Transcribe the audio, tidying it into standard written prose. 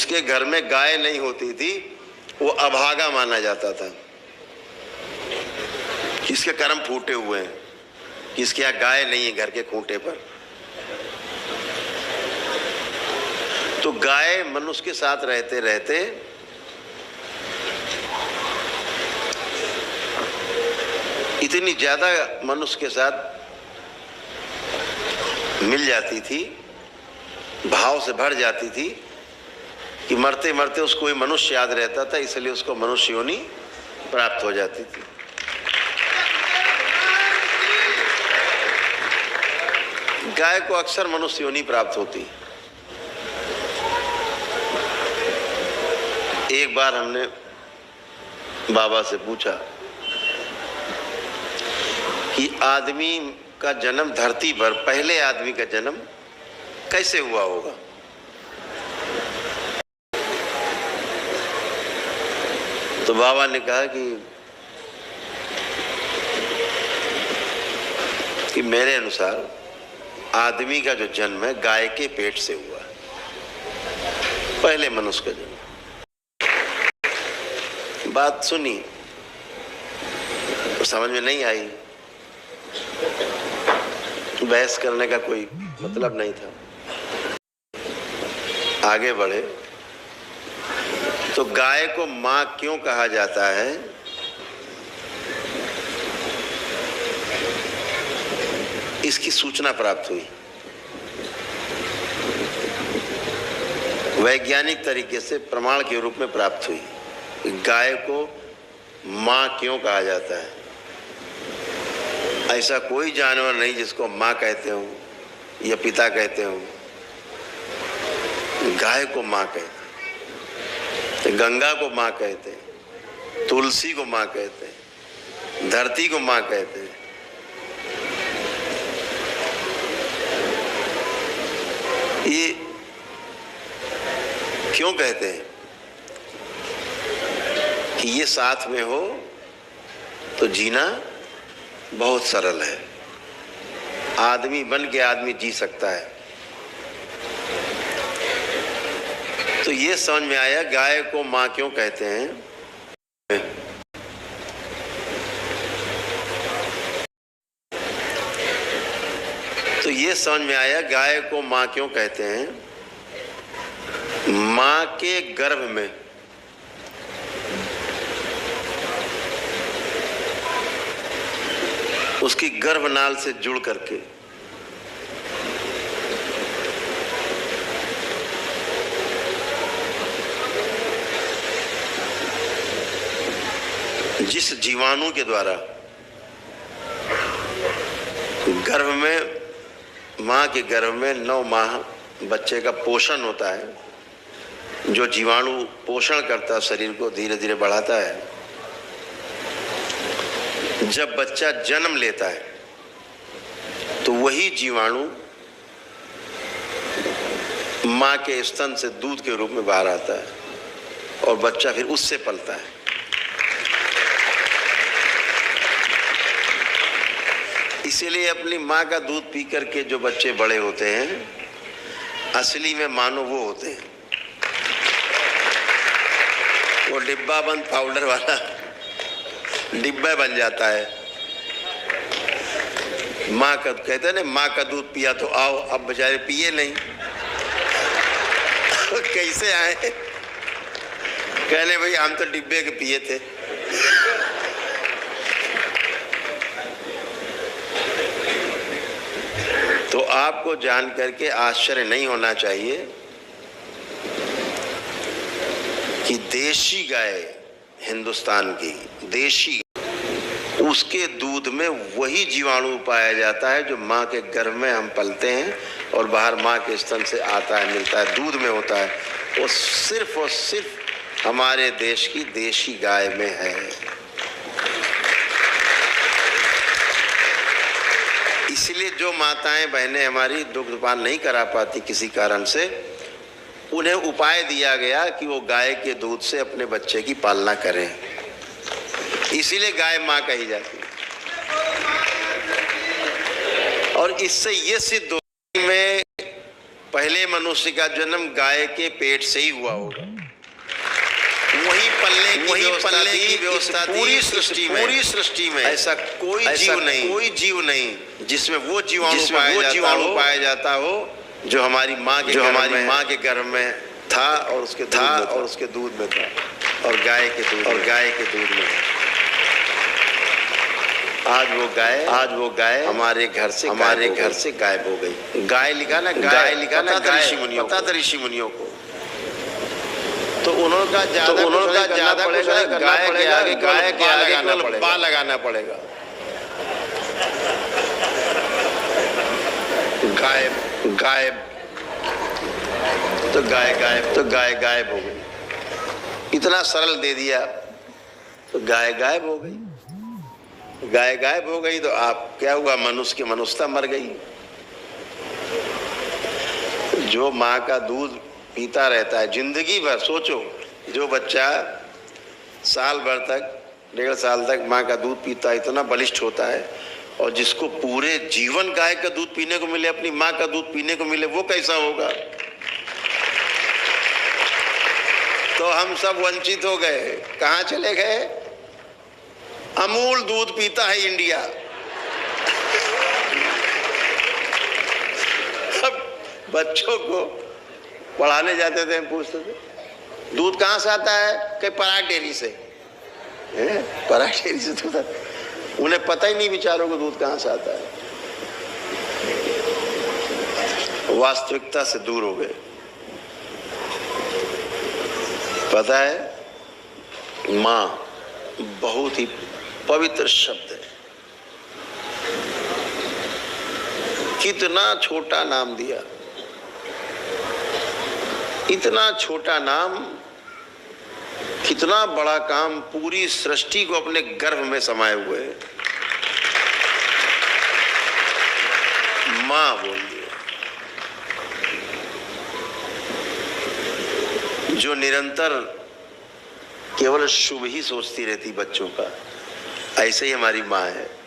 जिसके घर में गाय नहीं होती थी वो अभागा माना जाता था, जिसके कर्म फूटे हुए हैं, जिसके यहाँ गाय नहीं है घर के खूंटे पर। तो गाय मनुष्य के साथ रहते रहते इतनी ज्यादा मनुष्य के साथ मिल जाती थी, भाव से भर जाती थी कि मरते मरते उसको कोई मनुष्य याद रहता था, इसलिए उसको मनुष्य योनि प्राप्त हो जाती थी। गाय को अक्सर मनुष्य योनि प्राप्त होती। एक बार हमने बाबा से पूछा कि आदमी का जन्म धरती पर, पहले आदमी का जन्म कैसे हुआ होगा? तो बाबा ने कहा कि मेरे अनुसार आदमी का जो जन्म है गाय के पेट से हुआ, पहले मनुष्य का जन्म। बात सुनी तो समझ में नहीं आई, बहस करने का कोई मतलब नहीं था। आगे बढ़े तो गाय को मां क्यों कहा जाता है? इसकी सूचना प्राप्त हुई, वैज्ञानिक तरीके से प्रमाण के रूप में प्राप्त हुई। गाय को मां क्यों कहा जाता है? ऐसा कोई जानवर नहीं जिसको मां कहते हो या पिता कहते हो। गाय को मां कहते, गंगा को मां कहते, तुलसी को मां कहते, धरती को मां कहते। ये क्यों कहते हैं? कि ये साथ में हो तो जीना बहुत सरल है, आदमी बन के आदमी जी सकता है। तो ये समझ में आया गाय को मां क्यों कहते हैं। तो ये समझ में आया गाय को मां क्यों कहते हैं। मां के गर्भ में उसकी गर्भनाल से जुड़ करके जिस जीवाणु के द्वारा गर्भ में, मां के गर्भ में 9 माह बच्चे का पोषण होता है, जो जीवाणु पोषण करता है, शरीर को धीरे धीरे बढ़ाता है। जब बच्चा जन्म लेता है तो वही जीवाणु मां के स्तन से दूध के रूप में बाहर आता है और बच्चा फिर उससे पलता है। इसीलिए अपनी मां का दूध पी करके जो बच्चे बड़े होते हैं असली में मानो वो होते हैं। वो डिब्बा बंद पाउडर वाला डिब्बा बन जाता है। माँ का कहते हैं ना, माँ का दूध पिया तो आओ, अब बेचारे पिए नहीं। कैसे आए? कहने भाई हम तो डिब्बे के पिए थे। तो आपको जान करके आश्चर्य नहीं होना चाहिए कि देशी गाय, हिंदुस्तान की देशी, उसके दूध में वही जीवाणु पाया जाता है जो माँ के गर्भ में हम पलते हैं और बाहर माँ के स्तन से आता है, मिलता है, दूध में होता है। वो सिर्फ और सिर्फ हमारे देश की देशी गाय में है। इसलिए जो माताएं बहनें हमारी दुग्धपान नहीं करा पाती किसी कारण से, उन्हें उपाय दिया गया कि वो गाय के दूध से अपने बच्चे की पालना करें। इसीलिए गाय मां कही जाती है। और इससे ये सिद्ध होता है में पहले मनुष्य का जन्म गाय के पेट से ही हुआ होगा। वही पलने की व्यवस्था पूरी सृष्टि में ऐसा कोई जीव नहीं जिसमें वो जीवाणु पाया जाता हो जो हमारी माँ के गर्भ में था और उसके दूध में था और गाय के दूध में। आज वो गाय हमारे घर से गायब हो गई। गाय लिखा ना ऋषि मुनियों को, तो उन्होंने ज्यादा पड़ेगा, गाय के आगे बा लगाना पड़ेगा। गायब तो गाय गायब हो गई। इतना सरल दे दिया तो गाय गायब हो गई। गाय गायब हो गई तो आप क्या हुआ, मनुष्य की मनुष्यता मर गई। जो माँ का दूध पीता रहता है जिंदगी भर, सोचो जो बच्चा साल भर तक 1.5 साल तक माँ का दूध पीता है, इतना बलिष्ठ होता है, और जिसको पूरे जीवन गाय का दूध पीने को मिले, अपनी माँ का दूध पीने को मिले, वो कैसा होगा। तो हम सब वंचित हो गए, कहाँ चले गए। अमूल दूध पीता है इंडिया। अब बच्चों को पढ़ाने जाते थे, पूछते थे दूध कहाँ से आता है, कहीं पराग डेयरी से। पराग डेयरी से तो उन्हें पता ही नहीं बेचारों को दूध कहाँ से आता है। वास्तविकता से दूर हो गए। पता है माँ बहुत ही पवित्र शब्द है। कितना छोटा नाम दिया, इतना छोटा नाम, कितना बड़ा काम, पूरी सृष्टि को अपने गर्भ में समाये हुए है। मां बोल दिया, जो निरंतर केवल शुभ ही सोचती रहती बच्चों का, ऐसे ही हमारी माँ है।